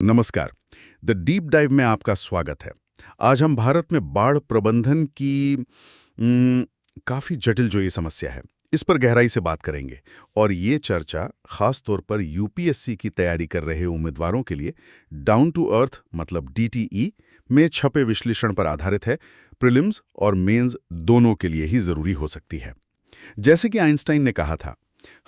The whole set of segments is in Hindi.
नमस्कार। द डीप डाइव में आपका स्वागत है। आज हम भारत में बाढ़ प्रबंधन की काफ़ी जटिल जो ये समस्या है, इस पर गहराई से बात करेंगे। और ये चर्चा खास तौर पर यूपीएससी की तैयारी कर रहे उम्मीदवारों के लिए डाउन टू अर्थ मतलब डीटीई में छपे विश्लेषण पर आधारित है। प्रीलिम्स और मेंस दोनों के लिए ही ज़रूरी हो सकती है। जैसे कि आइंस्टाइन ने कहा था,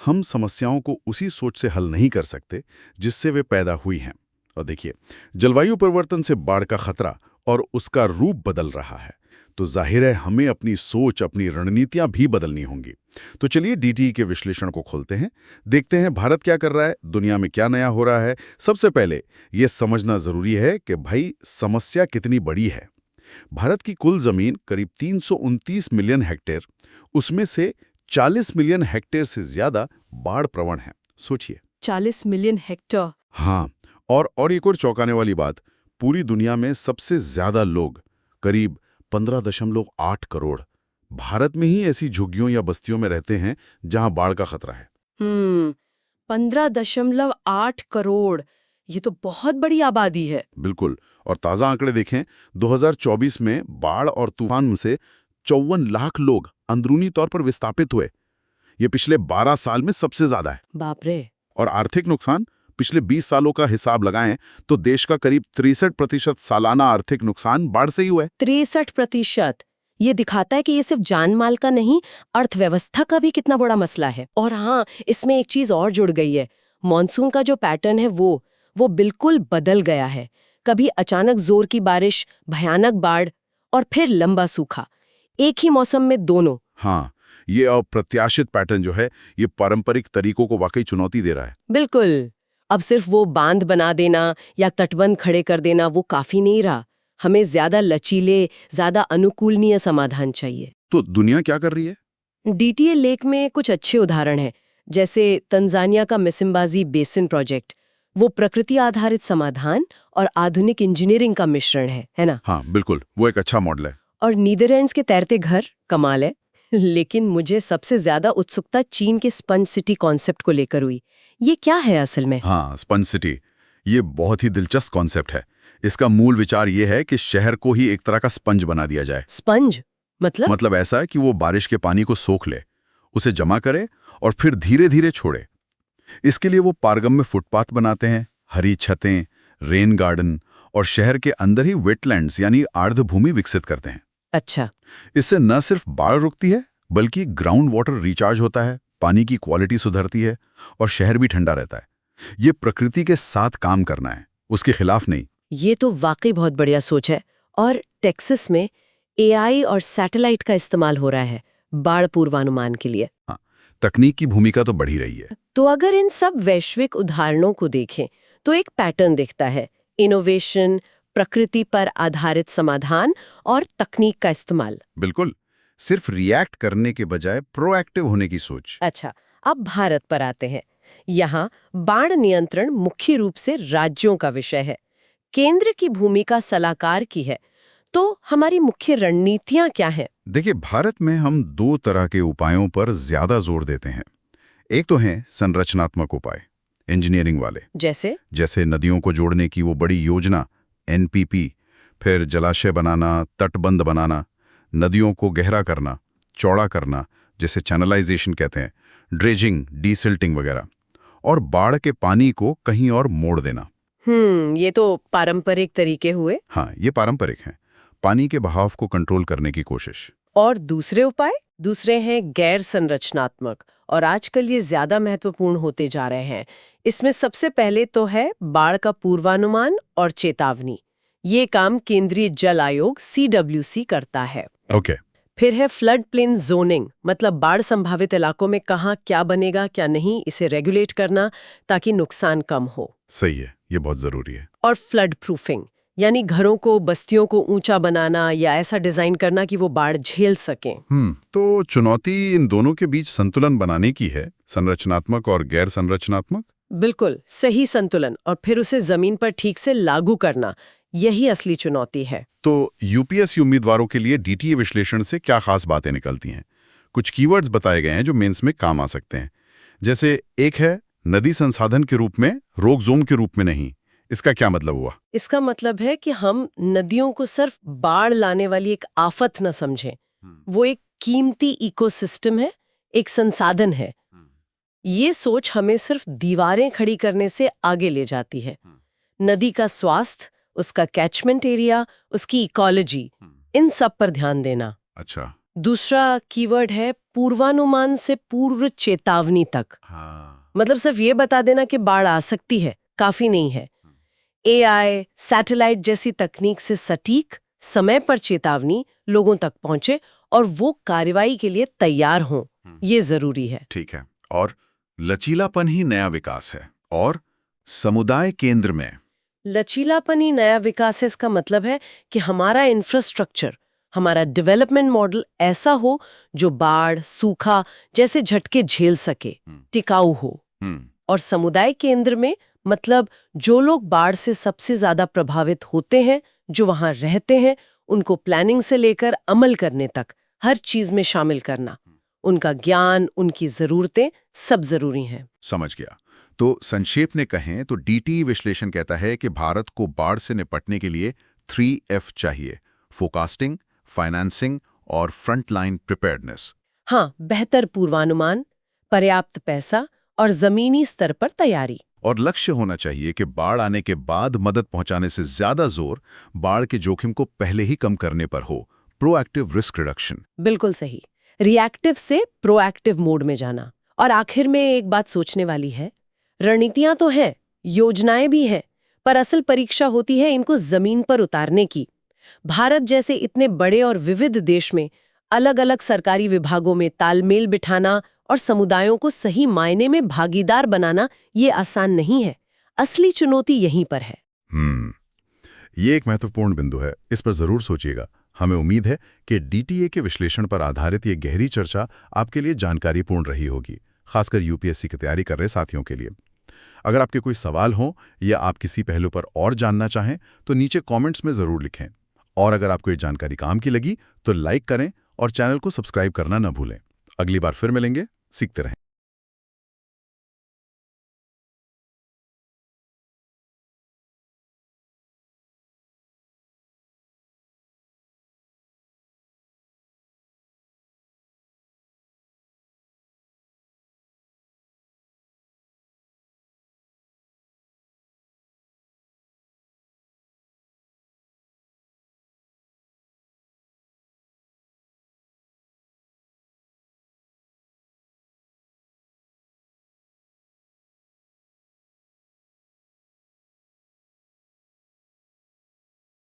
हम समस्याओं को उसी सोच से हल नहीं कर सकते जिससे वे पैदा हुई हैं। और देखिए, जलवायु परिवर्तन से बाढ़ का खतरा और उसका रूप बदल रहा है, तो जाहिर है हमें अपनी सोच, अपनी रणनीतियां भी बदलनी होंगी। तो चलिए डीटीई के विश्लेषण को खोलते हैं, देखते हैं भारत क्या कर रहा है, दुनिया में क्या नया हो रहा है। सबसे पहले ये समझना जरूरी है कि भाई समस्या कितनी बड़ी है। भारत की कुल जमीन करीब 329 मिलियन हेक्टेयर, उसमें से 40 मिलियन हेक्टेयर से ज्यादा बाढ़ प्रवण है। सोचिए, 40 मिलियन हेक्टेयर। हाँ। और एक और चौंकाने वाली बात, पूरी दुनिया में सबसे ज्यादा लोग, करीब 15.8 करोड़, भारत में ही ऐसी झुग्गियों या बस्तियों में रहते हैं जहां बाढ़ का खतरा है। 15.8 करोड़, ये तो बहुत बड़ी आबादी है। बिल्कुल। और ताजा आंकड़े देखें, 2024 में बाढ़ और तूफान से 54 लाख लोग अंदरूनी तौर पर विस्थापित हुए। ये पिछले 12 साल में सबसे ज्यादा है। बाप रे। और आर्थिक नुकसान, पिछले 20 सालों का हिसाब लगाएं तो देश का करीब 63% सालाना आर्थिक नुकसान बाढ़ से ही हुआ है। 63%। ये दिखाता है कि ये सिर्फ जान माल का नहीं, अर्थव्यवस्था का भी कितना बड़ा मसला है। और हाँ, इसमें एक चीज और जुड़ गई है। मॉनसून का जो पैटर्न है वो बिल्कुल बदल गया है। कभी अचानक जोर की बारिश, भयानक बाढ़ और फिर लंबा सूखा, एक ही मौसम में दोनों। हाँ, ये अप्रत्याशित पैटर्न जो है, ये पारंपरिक तरीकों को वाकई चुनौती दे रहा है। बिल्कुल। अब सिर्फ वो बांध बना देना या तटबंध खड़े कर देना वो काफी नहीं रहा। हमें ज्यादा लचीले, ज्यादा अनुकूलनीय समाधान चाहिए। तो दुनिया क्या कर रही है? डीटीए लेक में कुछ अच्छे उदाहरण हैं, जैसे तंजानिया का मिसिम्बाजी बेसिन प्रोजेक्ट। वो प्रकृति आधारित समाधान और आधुनिक इंजीनियरिंग का मिश्रण है ना? हाँ बिल्कुल, वो एक अच्छा मॉडल है। और नीदरलैंड्स के तैरते घर कमाल है। लेकिन मुझे सबसे ज्यादा उत्सुकता चीन के स्पंज सिटी कॉन्सेप्ट को लेकर हुई। ये क्या है असल में? हाँ, स्पंज सिटी, ये बहुत ही दिलचस्प कॉन्सेप्ट है। इसका मूल विचार ये है कि शहर को ही एक तरह का स्पंज बना दिया जाए। स्पंज मतलब ऐसा है कि वो बारिश के पानी को सोख ले, उसे जमा करे और फिर धीरे धीरे छोड़े। इसके लिए वो पारगम में फुटपाथ बनाते हैं, हरी छतें, रेन गार्डन और शहर के अंदर ही वेटलैंड्स यानी आर्द्रभूमि विकसित करते हैं। अच्छा। इससे न सिर्फ बाढ़ रुकती है, बल्कि ग्राउंड वाटर रिचार्ज होता है, पानी की क्वालिटी सुधरती है और शहर भी ठंडा रहता है। ये प्रकृति के साथ काम करना है, उसके खिलाफ नहीं। ये तो वाकई बहुत बढ़िया सोच है। और टेक्सास में एआई और सैटेलाइट का इस्तेमाल हो रहा है बाढ़ पूर्वानुमान के लिए। हाँ, तकनीक की भूमिका तो बढ़ी रही है। तो अगर इन सब वैश्विक उदाहरणों को देखें तो एक पैटर्न दिखता है: इनोवेशन, प्रकृति पर आधारित समाधान और तकनीक का इस्तेमाल। बिल्कुल, सिर्फ रिएक्ट करने के बजाय प्रोएक्टिव होने की सोच। अच्छा, अब भारत पर आते हैं। यहाँ बाढ़ नियंत्रण मुख्य रूप से राज्यों का विषय है, केंद्र की भूमिका सलाहकार की है। तो हमारी मुख्य रणनीतियां क्या हैं? देखिए, भारत में हम दो तरह के उपायों पर ज्यादा जोर देते हैं। एक तो है संरचनात्मक उपाय, इंजीनियरिंग वाले, जैसे नदियों को जोड़ने की वो बड़ी योजना एनपीपी, फिर जलाशय बनाना, तटबंध बनाना, नदियों को गहरा करना, चौड़ा करना, जिसे चैनलाइजेशन कहते हैं, ड्रेजिंग, डीसिल्टिंग वगैरह, और बाढ़ के पानी को कहीं और मोड़ देना। ये तो पारंपरिक तरीके हुए। हाँ, ये पारंपरिक हैं, पानी के बहाव को कंट्रोल करने की कोशिश। और दूसरे उपाय? दूसरे हैं गैर संरचनात्मक, और आजकल ये ज्यादा महत्वपूर्ण होते जा रहे हैं। इसमें सबसे पहले तो है बाढ़ का पूर्वानुमान और चेतावनी। ये काम केंद्रीय जल आयोग CWC करता है। ओके। फिर है फ्लड प्लेन जोनिंग, मतलब बाढ़ संभावित इलाकों में कहाँ क्या बनेगा क्या नहीं, इसे रेगुलेट करना ताकि नुकसान कम हो। सही है, ये बहुत जरूरी है। और फ्लड प्रूफिंग, यानी घरों को, बस्तियों को ऊंचा बनाना या ऐसा डिजाइन करना कि वो बाढ़ झेल सकें। तो चुनौती इन दोनों के बीच संतुलन बनाने की है, संरचनात्मक और गैर संरचनात्मक। बिल्कुल सही संतुलन, और फिर उसे जमीन पर ठीक से लागू करना, यही असली चुनौती है। तो यूपीएससी उम्मीदवारों के लिए डीटीए विश्लेषण से क्या खास बातें निकलती हैं? कुछ कीवर्ड्स बताए गए हैं जो मेंस में काम आ सकते हैं। जैसे एक है नदी संसाधन के रूप में, रोक जोम के रूप में नहीं। इसका क्या मतलब हुआ? इसका मतलब है कि हम नदियों को सिर्फ बाढ़ लाने वाली एक आफत न समझें। वो एक कीमती इकोसिस्टम है, एक संसाधन है। ये सोच हमें सिर्फ दीवारें खड़ी करने से आगे ले जाती है। नदी का स्वास्थ्य, उसका कैचमेंट एरिया, उसकी इकोलॉजी, इन सब पर ध्यान देना। अच्छा। दूसरा कीवर्ड है पूर्वानुमान से पूर्व चेतावनी तक। हाँ। मतलब सिर्फ ये बता देना कि बाढ़ आ सकती है काफी नहीं है। एआई, सैटेलाइट जैसी तकनीक से सटीक, समय पर चेतावनी लोगों तक पहुंचे और वो कार्रवाई के लिए तैयार हों, ये जरूरी है। ठीक है। और लचीलापन ही नया विकास है। और समुदाय केंद्र में लचीलापन ही नया विकास है, इसका मतलब है कि हमारा इंफ्रास्ट्रक्चर, हमारा डेवलपमेंट मॉडल ऐसा हो जो बाढ़, सूखा जैसे झटके झेल सके, टिकाऊ हो। और समुदाय केंद्र में मतलब जो लोग बाढ़ से सबसे ज्यादा प्रभावित होते हैं, जो वहां रहते हैं, उनको प्लानिंग से लेकर अमल करने तक हर चीज में शामिल करना। उनका ज्ञान, उनकी जरूरतें सब जरूरी हैं। समझ गया। तो संक्षेप में कहें तो डीटी विश्लेषण कहता है कि भारत को बाढ़ से निपटने के लिए 3F चाहिए: फोरकास्टिंग, फाइनेंसिंग और फ्रंटलाइन प्रिपेयर्डनेस। हाँ, बेहतर पूर्वानुमान, पर्याप्त पैसा और जमीनी स्तर पर तैयारी। और लक्ष्य होना चाहिए कि बाढ़ आने के बाद मदद पहुंचाने से ज्यादा जोर बाढ़ के जोखिम को पहले ही कम करने पर हो। Proactive risk reduction. बिल्कुल सही। रिएक्टिव से प्रोएक्टिव मोड में जाना। और आखिर में एक बात सोचने वाली है, रणनीतियां तो हैं, योजनाएं भी हैं, पर असल परीक्षा होती है इनको जमीन पर उतारने की। भारत जैसे इतने बड़े और विविध देश में अलग-अलग सरकारी विभागों में तालमेल बिठाना और समुदायों को सही मायने में भागीदार बनाना ये आसान नहीं है। असली चुनौती यहीं पर है। ये एक महत्वपूर्ण बिंदु है, इस पर जरूर सोचिएगा। हमें उम्मीद है कि डीटीए के विश्लेषण पर आधारित ये गहरी चर्चा आपके लिए जानकारीपूर्ण रही होगी, खासकर यूपीएससी की तैयारी कर रहे साथियों के लिए। अगर आपके कोई सवाल हो या आप किसी पहलू पर और जानना चाहें तो नीचे कमेंट्स में जरूर लिखें। और अगर आपको ये जानकारी काम की लगी तो लाइक करें और चैनल को सब्सक्राइब करना न भूलें। अगली बार फिर मिलेंगे, सीखते रहें।